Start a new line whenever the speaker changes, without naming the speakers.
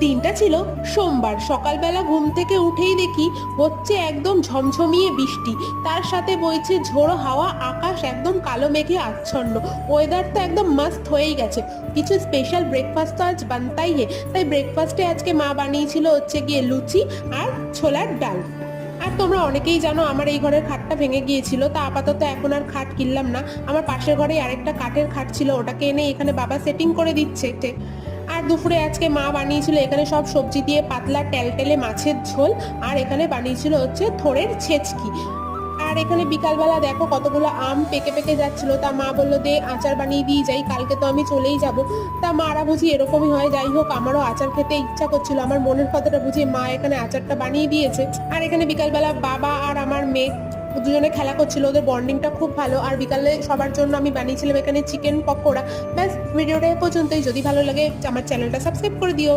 দিনটা ছিল সোমবার। সকালবেলা ঘুম থেকে উঠেই দেখি হচ্ছে একদম ঝমঝমিয়ে বৃষ্টি, তার সাথে বইছে ঝোড়ো হাওয়া, আকাশ একদম কালো মেঘে আচ্ছন্ন। ওয়েদার তো একদম মাস্ত হয়েই গেছে। কিছু স্পেশাল ব্রেকফাস্ট তো আজ বানতাই হে। তাই ব্রেকফাস্টে আজকে মা বানিয়েছিল হচ্ছে গিয়ে লুচি আর ছোলার ডাল। আর তোমরা অনেকেই জানো আমার এই ঘরের খাটটা ভেঙে গিয়েছিল, তা আপাতত এখন আর খাট কিনলাম না। আমার পাশের ঘরে আরেকটা কাঠের খাট ছিল, ওটাকে এনে এখানে বাবা সেটিং করে দিচ্ছে। আর দুপুরে আজকে মা বানিয়েছিল এখানে সব সবজি দিয়ে পাতলা টেলটেলে মাছের ঝোল, আর এখানে বানিয়েছিল হচ্ছে থোড়ের ছেচকি। আর এখানে বিকালবেলা দেখো কতগুলো আম পেকে পেকে যাচ্ছিল, তা মা বললো দে আচার বানিয়ে দিয়ে যাই, কালকে তো আমি চলেই যাব। তা মারা বুঝি এরকমই হয়, যাই হোক আমারও আচার খেতে ইচ্ছা করছিল, আমার মনের কথাটা বুঝিয়ে মা এখানে আচারটা বানিয়ে দিয়েছে। আর এখানে বিকালবেলা বাবা আর আমার মেয়ে দুজনে খেলা করছিল, ওদের বন্ডিংটা খুব ভালো। আর বিকালে সবার জন্য আমি বানিয়েছিলাম এখানে চিকেন পকোড়া। ব্যাস, ভিডিওটা এ পর্যন্তই। যদি ভালো লাগে আমার চ্যানেলটা সাবস্ক্রাইব করে দিও।